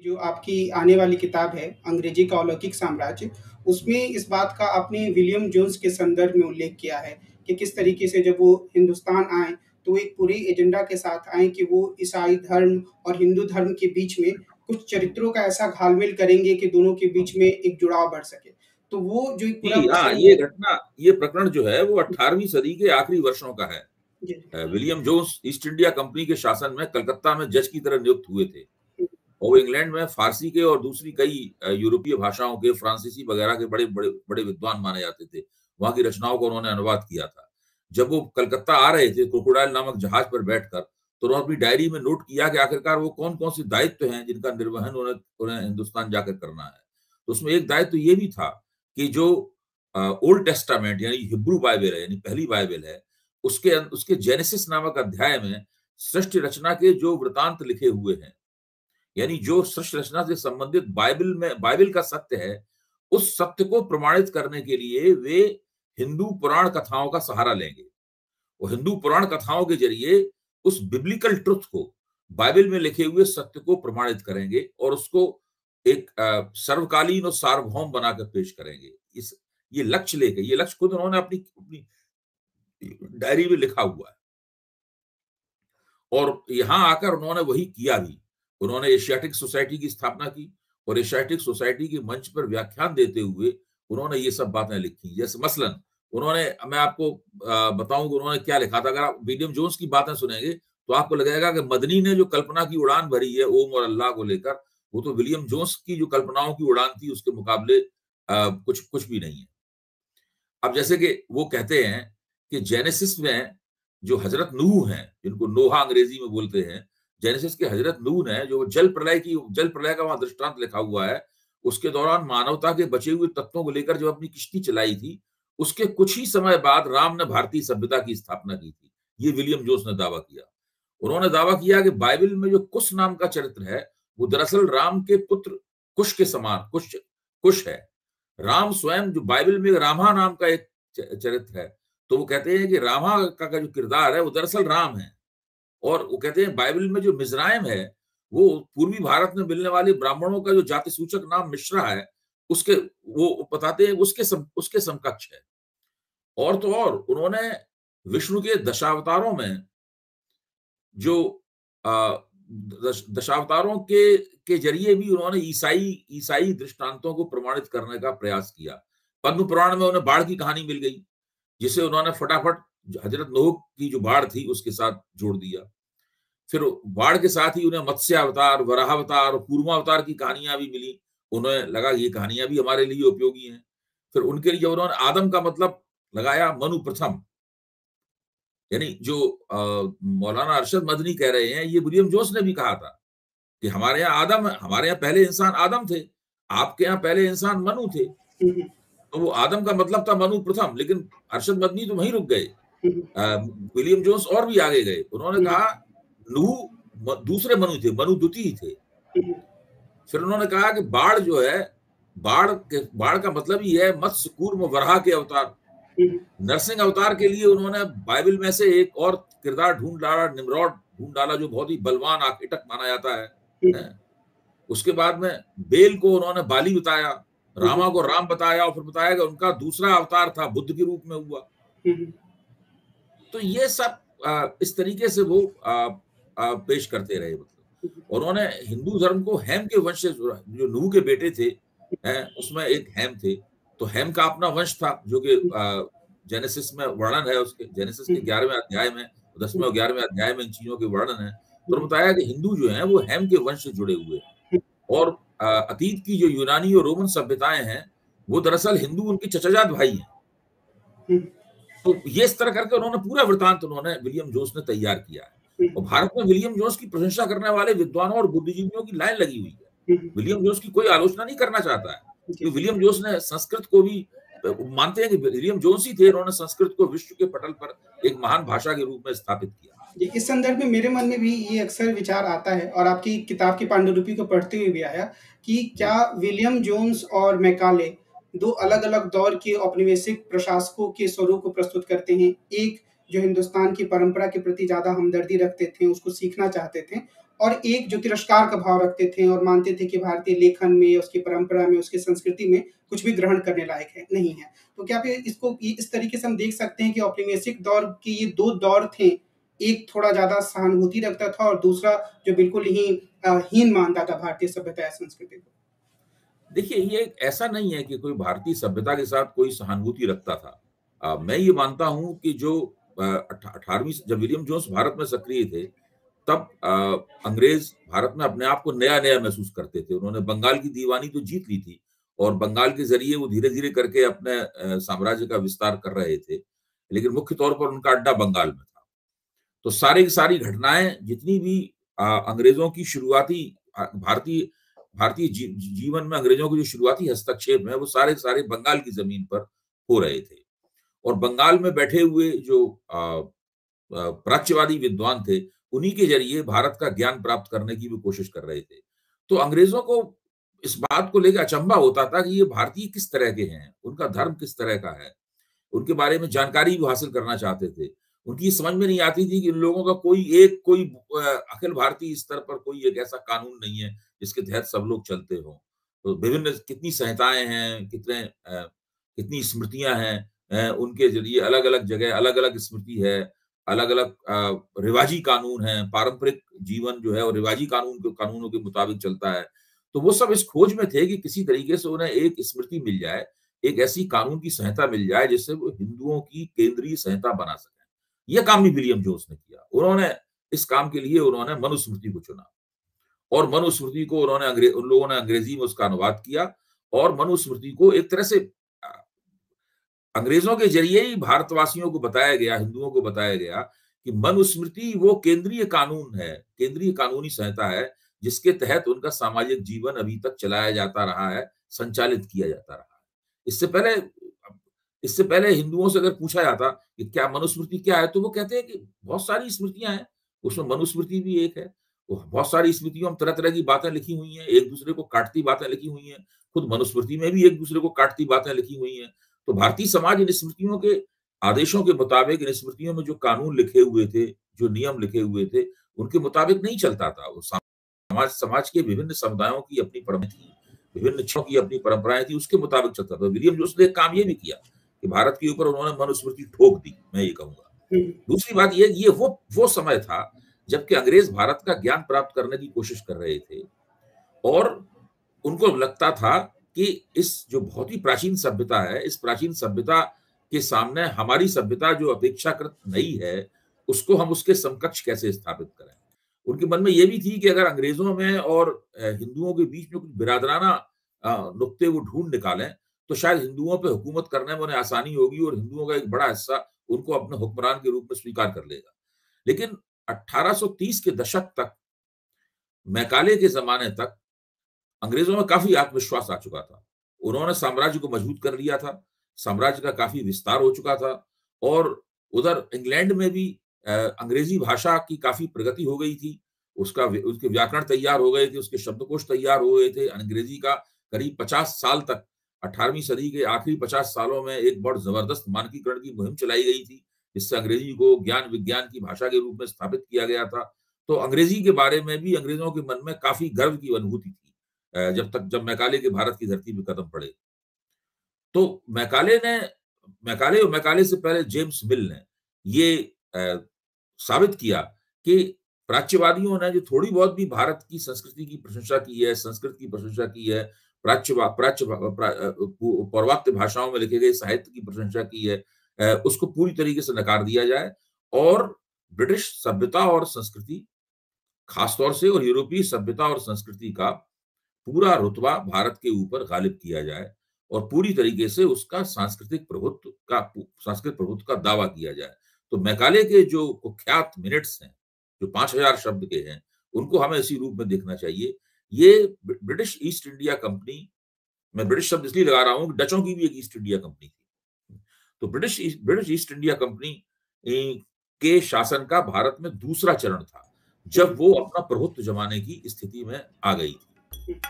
जो आपकी आने वाली किताब है अंग्रेजी का अलौकिक साम्राज्य, उसमें इस बात का आपने विलियम जोन्स के संदर्भ में उल्लेख किया है कि किस तरीके से जब वो हिंदुस्तान आए, तो वो एक पूरे एजेंडा के साथ आए कि वो ईसाई धर्म और हिंदू धर्म के बीच में कुछ चरित्रों का ऐसा घालमेल करेंगे कि दोनों के बीच में एक जुड़ाव बढ़ सके। तो वो जो एक पूरा जी हाँ, प्रसंग ये है। घटना, ये प्रकरण जो है वो 18वीं सदी के आखिरी वर्षों का है। जी। William Jones East India Company के शासन में कलकत्ता में जज की तरह नियुक्त हुए थे और वो इंग्लैंड में फारसी के और दूसरी कई यूरोपीय भाषाओं के, फ्रांसीसी वगैरह के बड़े बड़े बड़े विद्वान माने जाते थे। वहां की रचनाओं को उन्होंने अनुवाद किया था। जब वो कलकत्ता आ रहे थे क्रोकोडाइल नामक जहाज पर बैठकर, तो उन्होंने अपनी डायरी में नोट किया कि आखिरकार वो कौन कौन से दायित्व हैं जिनका निर्वहन उन्हें उन्हें हिंदुस्तान जाकर करना है। तो उसमें एक दायित्व ये भी था कि जो ओल्ड टेस्टामेंट यानी हिब्रू बाइबल है, यानी पहली बाइबल है, उसके उसके जेनेसिस नामक अध्याय में सृष्टि रचना के जो वृतांत लिखे हुए हैं, यानी जो सृष्टि रचना से संबंधित बाइबल का सत्य है, उस सत्य को प्रमाणित करने के लिए वे हिंदू पुराण कथाओं का सहारा लेंगे। वो हिंदू पुराण कथाओं के जरिए उस बिब्लिकल ट्रुथ को, बाइबल में लिखे हुए सत्य को प्रमाणित करेंगे और उसको एक सर्वकालीन और सार्वभौम बनाकर पेश करेंगे। इस ये लक्ष्य लेके, ये लक्ष्य खुद उन्होंने अपनी अपनी डायरी में लिखा हुआ है और यहां आकर उन्होंने वही किया भी। उन्होंने एशियाटिक सोसाइटी की स्थापना की और एशियाटिक सोसाइटी के मंच पर व्याख्यान देते हुए उन्होंने ये सब बातें लिखी। जैसे मसलन उन्होंने, मैं आपको बताऊं कि उन्होंने क्या लिखा था। अगर आप विलियम जोन्स की बातें सुनेंगे तो आपको लगेगा कि मदनी ने जो कल्पना की उड़ान भरी है ओम और अल्लाह को लेकर, वो तो विलियम जोन्स की जो कल्पनाओं की उड़ान थी उसके मुकाबले कुछ कुछ भी नहीं है। अब जैसे कि वो कहते हैं कि जेनेसिस में जो हजरत नूह हैं, जिनको नोहा अंग्रेजी में बोलते हैं, जेनेसिस के हजरत नूह ने जो जल प्रलय का वहां दृष्टांत लिखा हुआ है, उसके दौरान मानवता के बचे हुए तत्वों को लेकर जो अपनी किश्ती चलाई थी, उसके कुछ ही समय बाद राम ने भारतीय सभ्यता की स्थापना की थी। ये विलियम जोन्स ने दावा किया। उन्होंने दावा किया कि बाइबल में जो कुश नाम का चरित्र है, वो दरअसल राम के पुत्र कुश के समान कुश है। राम स्वयं, जो बाइबल में रामा नाम का एक चरित्र है, तो वो कहते हैं कि रामा का जो किरदार है वो दरअसल राम है। और वो कहते हैं बाइबल में जो मिज़राइम है, वो पूर्वी भारत में मिलने वाले ब्राह्मणों का जो जाति सूचक नाम मिश्रा है, उसके, वो बताते हैं उसके समकक्ष है। और तो और उन्होंने विष्णु के दशावतारों में जो दशावतारों के जरिए भी उन्होंने ईसाई दृष्टांतों को प्रमाणित करने का प्रयास किया। पद्म पुराण में उन्हें बाढ़ की कहानी मिल गई, जिसे उन्होंने फटाफट हजरत नूह की जो बाढ़ थी उसके साथ जोड़ दिया। फिर बाढ़ के साथ ही उन्हें मत्स्य अवतार, वराह अवतार और कूर्मावतार की कहानियां भी मिली। उन्हें लगा ये कहानियां भी हमारे लिए उपयोगी हैं। फिर उनके लिए उन्होंने आदम का मतलब लगाया मनु प्रथम, यानी जो मौलाना अरशद मदनी कह रहे हैं, ये विलियम जोन्स ने भी कहा था कि हमारे यहाँ पहले इंसान आदम थे, आपके यहाँ पहले इंसान मनु थे। तो वो आदम का मतलब था मनु प्रथम, लेकिन अरशद मदनी तो वहीं रुक गए। विलियम जोन्स और भी आगे गए। उन्होंने कहा नूह दूसरे मनु थे, मनु द्वितीय थे। फिर उन्होंने कहा कि बाढ़ जो है, बाढ़ का मतलब ही है मत्स्य कूर्म वराह के अवतार। नरसिंह अवतार के लिए उन्होंने बाइबल में से एक और किरदार ढूंढ डाला, निम्रौद ढूंढ डाला, जो बहुत ही बलवान आकेटक माना जाता है। उसके बाद में बेल को उन्होंने बाली बताया, रामा को राम बताया और फिर बताया कि उनका दूसरा अवतार था, बुद्ध के रूप में हुआ। तो ये सब इस तरीके से वो पेश करते रहे। मतलब उन्होंने हिंदू धर्म को हैम के वंश से, जो नूह के बेटे थे, उसमें एक हैम थे, तो हैम का अपना वंश था, जो कि जेनेसिस में वर्णन है। उसके जेनेसिस के 11वें अध्याय में, 10वें और 11वें अध्याय में इन चीजों के वर्णन है। तो बताया कि हिंदू जो हैं वो हैम के वंश से जुड़े हुए हैं और अतीत की जो यूनानी और रोमन सभ्यताएं हैं, वो दरअसल हिंदू उनके चचाजात भाई हैं। तो ये इस तरह करके उन्होंने पूरा वृतांत उन्होंने विलियम जोन्स ने तैयार किया है। और भारत में विलियम जोन्स की प्रशंसा करने वाले विद्वानों और बुद्धिजीवियों की लाइन लगी हुई है। विलियम जोन्स की कोई आलोचना नहीं करना चाहता है, तो विलियम जोन्स ने संस्कृत को भी, मानते हैं कि विलियम जोन्स ही थे, उन्होंने संस्कृत को विश्व के पटल पर एक महान भाषा के रूप में स्थापित किया। इस संदर्भ में मेरे मन में भी ये अक्सर विचार आता है और आपकी किताब की पांडुलिपि को पढ़ते हुए भी आया कि क्या विलियम जोन्स और मैकाले दो अलग-अलग दौर के औपनिवेशिक प्रशासकों के स्वरूप को प्रस्तुत करते हैं। एक जो हिंदुस्तान की परंपरा के प्रति ज़्यादा हमदर्दी रखते थे, उसको सीखना चाहते थे, और एक जो तिरस्कार का भाव रखते थे और मानते थे कि भारतीय लेखन में, उसकी परंपरा में, उसकी संस्कृति में कुछ भी ग्रहण करने लायक है नहीं है। तो क्या आप इसको इस तरीके से हम देख सकते हैं कि औपनिवेशिक दौर के ये 2 दौर थे, एक थोड़ा ज़्यादा सहानुभूति रखता था और दूसरा जो बिल्कुल ही हीन मानता था भारतीय सभ्यता या संस्कृति को? देखिए, ये ऐसा नहीं है कि कोई भारतीय सभ्यता के साथ कोई सहानुभूति रखता था। मैं ये मानता हूँ कि जो 18वीं जब विलियम जोन्स भारत में सक्रिय थे, तब अंग्रेज भारत में अपने आप को नया-नया महसूस करते थे। उन्होंने बंगाल की दीवानी तो जीत ली थी और बंगाल के ज़रिए वो धीरे-धीरे करके अपने साम्राज्य का विस्तार कर रहे थे। लेकिन मुख्य तौर पर उनका अड्डा बंगाल में था। तो सारी की सारी घटनाएँ जितनी भी अंग्रेजों की शुरुआती भारतीय भारतीय जीवन में अंग्रेजों के जो शुरुआती हस्तक्षेप हैं, वो सारे के सारे बंगाल की ज़मीन पर हो रहे थे। और बंगाल में बैठे हुए जो प्राच्यवादी विद्वान थे, उन्हीं के ज़रिए भारत का ज्ञान प्राप्त करने की भी कोशिश कर रहे थे। तो अंग्रेज़ों को इस बात को लेके अचंभा होता था कि ये भारतीय किस तरह के हैं, उनका धर्म किस तरह का है, उनके बारे में जानकारी भी हासिल करना चाहते थे। उनकी ये समझ में नहीं आती थी कि इन लोगों का कोई अखिल भारतीय स्तर पर कोई एक ऐसा कानून नहीं है, जिसके तहत सब लोग चलते हों। तो विभिन्न कितनी संहिताएँ हैं, कितनी स्मृतियाँ हैं, उनके ज़रिए अलग-अलग जगह अलग-अलग स्मृति है, अलग-अलग रिवाजी कानून हैं, पारंपरिक जीवन जो है वो रिवाजी कानूनों के मुताबिक चलता है। तो वो सब इस खोज में थे कि किसी तरीके से उन्हें एक स्मृति मिल जाए, एक ऐसी कानून की संहिता मिल जाए जिससे वो हिंदुओं की केंद्रीय संहिता बना सकें। यह काम भी विलियम जोन्स ने किया। इस काम के लिए उन्होंने मनुस्मृति को चुना और मनुस्मृति को उन लोगों ने अंग्रेजी में उसका अनुवाद किया और मनुस्मृति को एक तरह से अ, अंग्रेजों के ज़रिए ही भारतवासियों को बताया गया, हिंदुओं को बताया गया कि मनुस्मृति वो केंद्रीय कानून है, केंद्रीय कानूनी संहिता है, जिसके तहत उनका सामाजिक जीवन अभी तक चलाया जाता रहा है, संचालित किया जाता रहा है। इससे पहले इससे पहले हिंदुओं से अगर पूछा जाता कि क्या मनुस्मृति क्या है? तो वो कहते हैं कि बहुत सारी स्मृतियाँ हैं, उसमें मनुस्मृति भी एक है। वो बहुत सारी स्मृतियों में तरह-तरह की बातें लिखी हुई हैं, एक-दूसरे को काटती बातें लिखी हुई हैं। खुद मनुस्मृति में भी एक-दूसरे को काटती बातें लिखी हुई हैं। तो भारतीय समाज इन स्मृतियों के आदेशों के मुताबिक इन स्मृतियों में जो कानून लिखे हुए थे, जो नियम लिखे हुए थे, उनके मुताबिक नहीं चलता था। वो समाज समाज के विभिन्न समुदायों की अपनी परंपराएँ थी, विभिन्न क्षेत्रों की अपनी परंपराएँ थी, उसके मुताबिक चलता था। विलियम जोन्स ने एक काम ये भी किया कि भारत के ऊपर उन्होंने मनुस्मृति ठोक दी, मैं ये कहूँगा। हुँ। दूसरी बात ये वो समय था जबकि अंग्रेज भारत का ज्ञान प्राप्त करने की कोशिश कर रहे थे और उनको लगता था कि इस जो बहुत ही प्राचीन सभ्यता है, इस प्राचीन सभ्यता के सामने हमारी सभ्यता जो अपेक्षाकृत नई है, उसको हम उसके समकक्ष कैसे स्थापित करें। उनके मन में ये भी थी कि अगर अंग्रेजों में और हिंदुओं के बीच में कुछ बिरादराना नुक्ते वो ढूँढ निकालें, तो शायद हिंदुओं पे हुकूमत करने में उन्हें आसानी होगी और हिंदुओं का एक बड़ा हिस्सा उनको अपने हुक्मरान के रूप में स्वीकार कर लेगा। लेकिन 1830 के दशक तक, मैकाले के ज़माने तक अंग्रेजों में काफ़ी आत्मविश्वास आ चुका था। उन्होंने साम्राज्य को मजबूत कर लिया था, साम्राज्य का काफ़ी विस्तार हो चुका था और उधर इंग्लैंड में भी अंग्रेजी भाषा की काफ़ी प्रगति हो गई थी। उसके व्याकरण तैयार हो गए थे, उसके शब्दकोश तैयार हो गए थे। अंग्रेजी का करीब 50 साल तक 18वीं सदी के आखिरी 50 सालों में एक बहुत ज़बरदस्त मानकीकरण की मुहिम चलाई गई थी, जिससे अंग्रेजी को ज्ञान विज्ञान की भाषा के रूप में स्थापित किया गया था। तो अंग्रेजी के बारे में भी अंग्रेज़ों के मन में काफ़ी गर्व की अनुभूति थी। जब मैकाले के भारत की धरती पे कदम पड़े। तो मैकाले और मैकाले से पहले जेम्स मिल ने ये साबित किया कि प्राच्यवादियों ने जो थोड़ी बहुत भी भारत की संस्कृति की प्रशंसा की है, संस्कृत की प्रशंसा की है, पौर्वात्य भाषाओं में लिखे गए साहित्य की प्रशंसा की है, उसको पूरी तरीके से नकार दिया जाए और ब्रिटिश सभ्यता और संस्कृति, खासतौर से और यूरोपीय सभ्यता और संस्कृति का पूरा रुतबा भारत के ऊपर गालिब किया जाए और पूरी तरीके से उसका सांस्कृतिक प्रभुत्व का दावा किया जाए। तो मैकाले के जो कुख्यात मिनट्स हैं, जो 5000 शब्द के हैं, उनको हमें इसी रूप में देखना चाहिए। ये ब्रिटिश ईस्ट इंडिया कंपनी, मैं ब्रिटिश शब्द इसलिए लगा रहा हूँ कि डचों की भी एक ईस्ट इंडिया कंपनी थी। तो ब्रिटिश ईस्ट इंडिया कंपनी के शासन का भारत में दूसरा चरण था, जब वो अपना प्रभुत्व जमाने की स्थिति में आ गई थी।